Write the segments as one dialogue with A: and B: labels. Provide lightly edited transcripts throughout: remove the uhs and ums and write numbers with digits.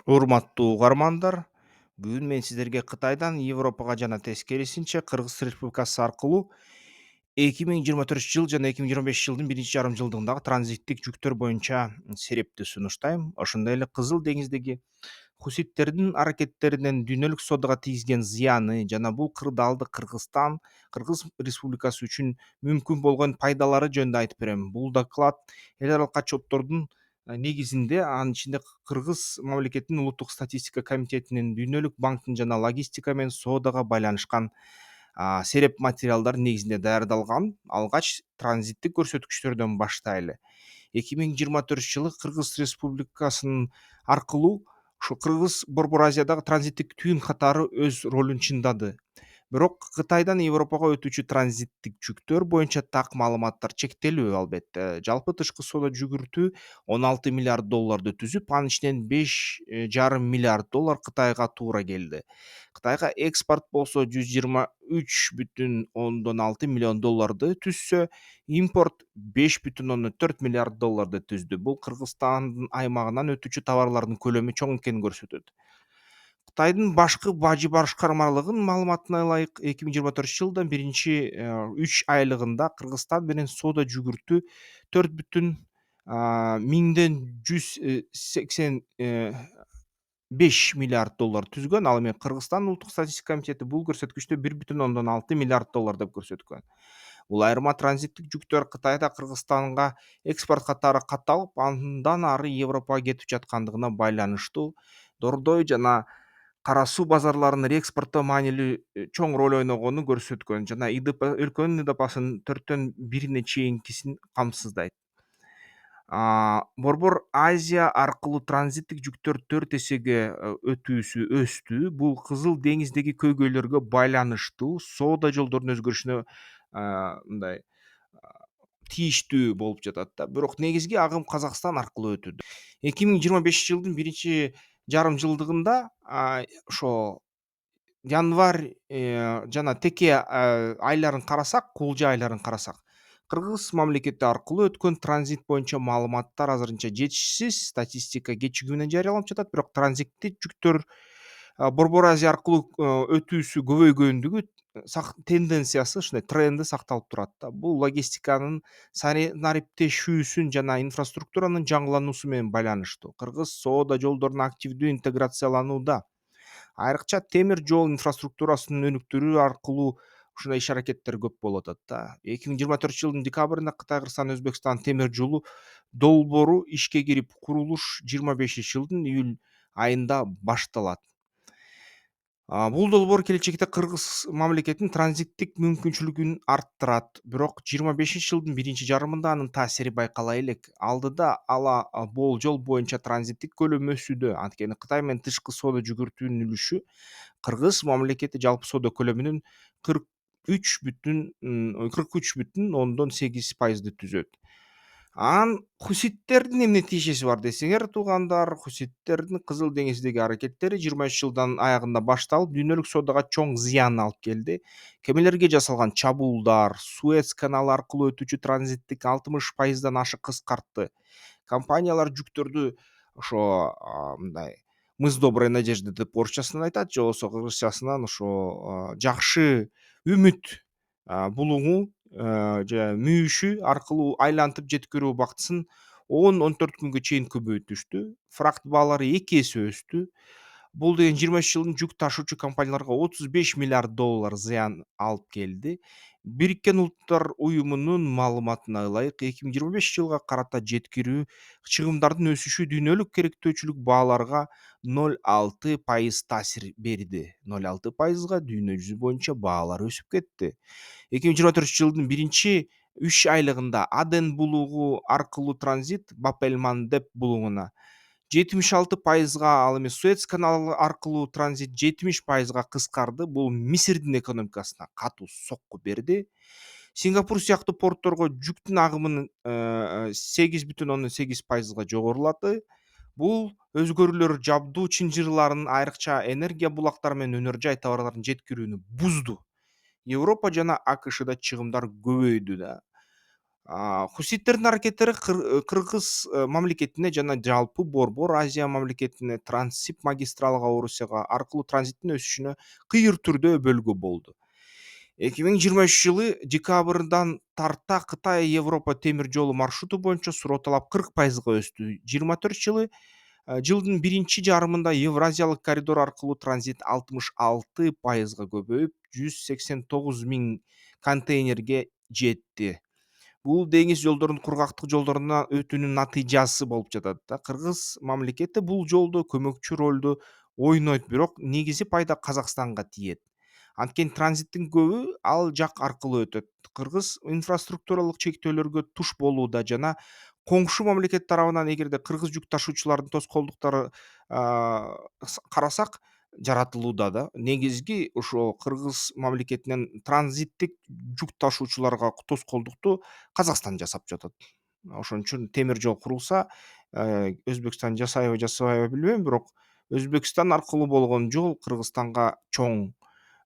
A: Урматтуу угармандар, бүгүн мен сиздерге Кытайдан Европага жана тескерисинче Кыргыз Республикасы аркылуу 2024 жыл жана 2025 жылдын биринчи жарым жылдыгындагы транзиттик жүктөр боюнча серепти сунуштайм. Ошондой эле Кызыл деңиздеги хуситтердин аракеттеринен дүйнөлүк соодага тийгизген зыяны жана бул кырдаалды Кыргыз Республикасы үчүн мүмкүн болгон пайдалары жөнүндө айтып берем. Бул доклад эл аралык отчеттордун негизинде, анын ичинде Кыргыз мамлекетинин улуттук статистика комитетинин, Дүйнөлүк банктын жана логистика менен соодага байланышкан сереп материалдар негизинде даярдалган. Алгач транзиттик көрсөткүчтөрдөн баштайлы. 2024 жылы Кыргыз Республикасынын аркылуу ушу Кыргыз Борбор Азиядагы транзиттик түйүн катары өз ролун чындады. Бирок Кытайдан Европага өтүүчү транзиттик жүктөр боюнча так маалыматтар чектелүү албетте. Жалпы тышкы соода жүгүртүү 16 миллиард долларды түзүп, анын ичинен 5,5 миллиард доллар Кытайга туура келди. Кытайга экспорт болсо 123,6 миллион долларды түзсө, импорт 5,4 миллиард долларды түздү. Бул Кыргызстандын аймагынан өтүүчү товарлардын көлөмү чоң экенин көрсөтөт. Кытайдын башкы бажы башкармалыгынын маалыматына ылайык, 2024 жылдын биринчи 3 айлыгында Кыргызстан менен соода жүгүртүү 4,185 миллиард доллар түзгөн. Ал эми Кыргызстан улуттук статистика комитети бул көрсөткүчтү 1,6 миллиард доллар деп көрсөткөн. Бул айырма транзиттик жүктөр Кытайда Кыргызстанга экспорт катары катталып, андан ары Европага кетип жаткандыгына байланыштуу. Дордой жана кара суу базарларынын реэкспортто маанилүү чоң роль ойногонун көрсөткөн жана өлкөнүн ИДП-сынын 1/4 чейинкисин камсыздайт. Борбор Азия аркылуу транзиттик жүктөр 4 эсеге өтүүсү өстү. Бул Кызыл деңиздеги көйгөйлөргө байланыштуу соода жолдорунун өзгөрүшүнө мындай тийиштүү болуп жатат да. Бирок негизги агым Казакстан аркылуу өтүүдө. 2025 жылдын биринчи жарым жылдыгында ошо январь жана теке айларын карасак, кулжа айларын карасак, Кыргыз мамлекети аркылуу өткөн транзит боюнча маалыматтар азырынча жетишсиз, статистика кечигүү менен жарыяланып жатат. Бирок транзиттик жүктөр Борбор Азия аркылуу өтүүсү көбөйгөндүгү тенденциясы, ушундай тренди сакталып турат да. Бул логистиканын санариптешүүсүн жана инфраструктуранын жаңылануусу менен байланыштуу. Кыргыз соода жолдоруна активдүү интеграцияланууда. Айрыкча темир жол инфраструктурасынын өнүктүрүү аркылуу ушундай иш-аракеттер көп болуп атат да. 2024 жылдын декабрында Кытай, Кыргызстан, Өзбекстан темир жолу долбоору ишке кирип, курулуш 25 жылдын июль айында башталат. Бул долбоор келечекте Кыргыз мамлекетинин транзиттик мүмкүнчүлүгүн арттырат. Бирок 25 жылдын биринчи жарымында анын таасири байкала элек. Алдыда ала болжол боюнча транзиттик көлөм өсүүдө. Анткени Кытай менен тышкы соода жүгүртүүнүн үлүшү Кыргыз мамлекети жалпы соода көлөмүнүн 43,8% түзөт. Хуситтердин эмне тиешеси бар десеңер, туугандар, хуситтердин Кызыл деңиздеги аракеттери 23 жылдын аягында башталып, дүйнөлүк соодага чоң зыян алып келди. Кемелерге жасалган чабуулдар Суэц каналы аркылуу өтүүчү транзиттик 60%дан ашык кыскартты. Компаниялар жүктөрдү ошо мындай «Мы с доброй надежды» деп орусчасынан айтат, же болбосо кыргызчасынан ошо жакшы үмүт булуңу же мүйүшү аркылуу айлантып жеткирүү убактысын 10-14 күнгө чейин көбөйтүштү. Фракт баалары 2 эсе өстү. Бул деген 23 жылдын жүк ташуучу компанияларга 35 миллиард доллар зыян алып келди. Бириккен Улуттар уюмунун маалыматына ылайык, 2025 жылга карата жеткирүү чыгымдардын өсүшү дүйнөлүк керектөөчүлүк бааларга 0,6% таасир берди. 0,6%га дүйнө жүзү боюнча баалар өсүп кетти. 2024 жылдын биринчи 3 айлыгында Аден булугу аркылуу транзит Баб-эль-Мандеб булугуна 76%га, ал эми Суэц каналы аркылуу транзит 70%га кыскарды. Бул Мисирдин экономикасына катуу сокку берди. Сингапур сыяктуу портторго жүктүн агымын 8,8%га жогорулады. Бул өзгөрүүлөр жабдуу чынжырларын, айрыкча энергия булактары менен өнөр жай товарларын жеткирүүнү бузду. Европа жана АКШда чыгымдар көбөйдү да. Хуситтердин аракеттери Кыргыз мамлекетине жана жалпы Борбор Азия мамлекетине Транссиб магистралга Орусияга аркылуу транзиттин өсүшүнө кыйыр түрдө өбөлгө болду. 2023 жылы декабрдан тарта Кытай Европа темир жолу маршруту боюнча суроо талап 40%га өстү. 24 жылдын биринчи жарымында Евразиялык коридор аркылуу транзит 66%га көбөйүп, 189 миң контейнерге жетти. Бул деңиз жолдорунун кургактык жолдоруна өтүүнүн натыйжасы болуп жатат да. Кыргыз мамлекети бул жолдо көмөкчү ролду ойнойт, бирок негизи пайда Казакстанга тиет. Анткени транзиттин көбү ал жак аркылуу өтөт. Кыргыз инфраструктуралык чектөөлөргө туш болууда жана коңшу мамлекет тарабынан эгерде кыргыз жүк ташуучулардын тоскоолдуктары карасак жаратылууда да. Негизги ошол Кыргыз мамлекетинен транзиттик жүк ташуучуларга тоскоолдукту Казакстан жасап жатат. Ошон үчүн темир жол курулса, Өзбекстан жасайбы жасабайбы билбейм, бирок Өзбекстан аркылуу болгон жол Кыргызстанга чоң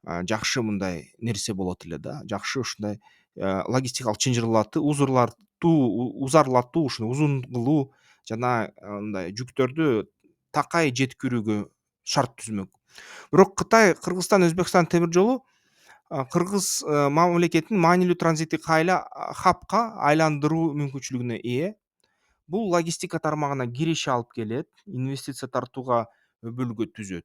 A: жакшы мындай нерсе болот эле да. Жакшы ушундай логистикалык чынжырлатуу, узарлатуу, ушуну узун кылуу жана мындай жүктөрдү такай жеткирүүгө шарт түзмөк. Бирок Кытай, Кыргызстан, Өзбекстан темир жолу Кыргыз мамлекетин маанилүү транзиттик хабка айландыруу мүмкүнчүлүгүнө ээ. Бул логистика тармагына киреше алып келет, инвестиция тартууга өбөлгө түзөт.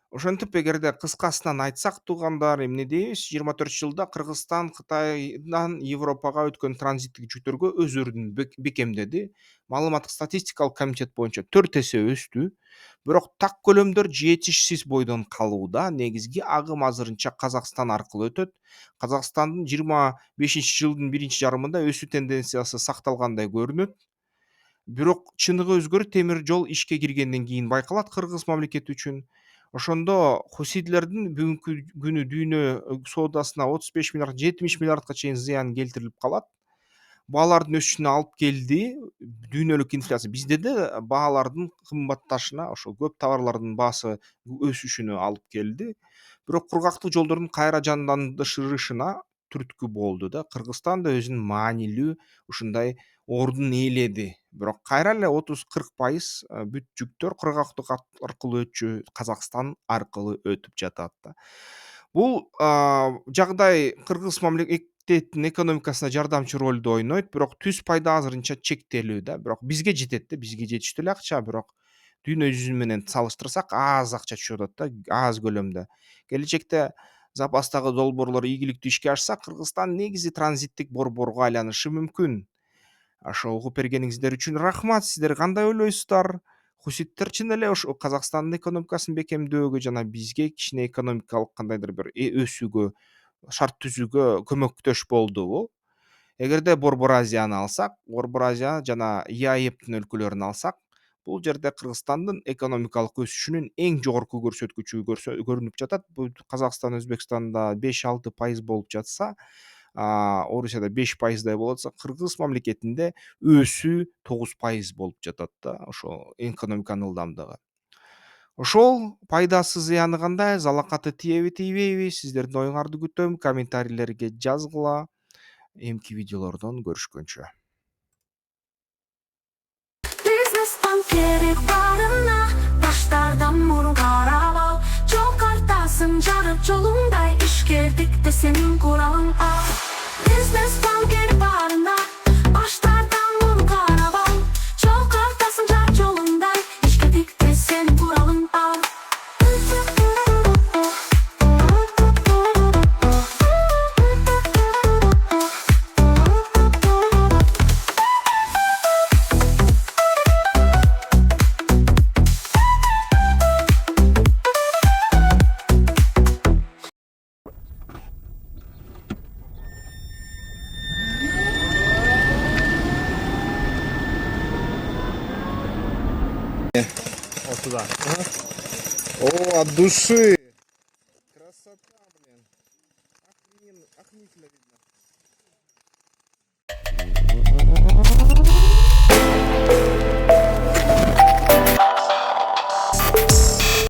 A: Ошентип эгерде кыскасынан айтсак, туугандар, эмне дейбиз? 24 жылда Кыргызстан Кытайдан Европага өткөн транзиттик жүктөргө өз ордун бекемдеди. Маалыматтык статистикалык комитет боюнча 4 эсе өстү. Бирок так көлөмдөр жетишсиз бойдон калууда. Негизги агым азырынча Казакстан аркылуу өтөт. Казакстандын 25-жылдын биринчи жарымында өсүү тенденциясы сакталгандай көрүнөт. Бирок чыныгы өзгөрүү темир жол ишке киргенден кийин байкалат Кыргыз мамлекети үчүн. Ошондо хусидлердин бүгүнкү күнү дүйнө соодасына 35 миллиард, 70 миллиардка чейин зыян келтирилип калат. Баалардын өсүшүнө алып келди. Дүйнөлүк инфляция бизде да баалардын кымбатташына, ошол көп товарлардын баасы өсүшүнө алып келди. Бирок кургактык жолдордун кайра жандандырышына түрткү болду да. Кыргызстан да өзүнүн маанилүү ушундай ордун ээледи. Бирок кайра эле 30-40% бүт жүктөр кургактык аркылуу өтчү, Казакстан аркылуу өтүп жатат да. Бул жагдай Кыргыз мамлекетинин экономикасына жардамчы ролду ойнойт, бирок түз пайда азырынча чектелүү да. Бирок бизге жетет да, бизге жетиштүү эле акча, бирок дүйнө жүзү менен салыштырсак аз акча түшүп атат да, аз көлөмдө. Келечекте запастагы долбоорлор ийгиликтүү ишке ашса, Кыргызстан негизи транзиттик борборго айланышы мүмкүн. Ошо угуп бергениңиздер үчүн рахмат. Сиздер кандай ойлойсуздар? Хуситтер чын эле ошо Казакстандын экономикасын бекемдөөгө жана бизге кичине экономикалык кандайдыр бир өсүүгө, шарт түзүүгө көмөктөш болдубу? Эгерде Борбор Азияны алсак, Борбор Азия жана ЕАЭПтин өлкөлөрүн алсак, бул жерде Кыргызстандын экономикалык өсүшүнүн эң жогорку көрсөткүчү көрүнүп жатат. Бул Казакстан, Өзбекстанда 5-6% болуп жатса, Орусияда 5%дай болот болсо, Кыргыз мамлекетинде өсүү 9% болуп жатат да, ошо экономиканын ылдамдыгы. Ошол пайдасы зыяны кандай? Залакаты тиеби, тийбейби? Сиздердин оюңарды күтөм. Комментарийлерге жазгыла. Эмки видеолордон көрүшкөнчө.
B: Бизнес банкери барына баштардан мурун карап ал. Жол картасын жарып жолуңдай ишкердик де сенин куралың ал. Бизнес банкери барына баштардан мурун карап ал. Жол картасын жарып жолуңдай ишкердик де сенин куралың ал.
C: Вот туда.
D: О, от души. Красота, блин. Охренительно видно.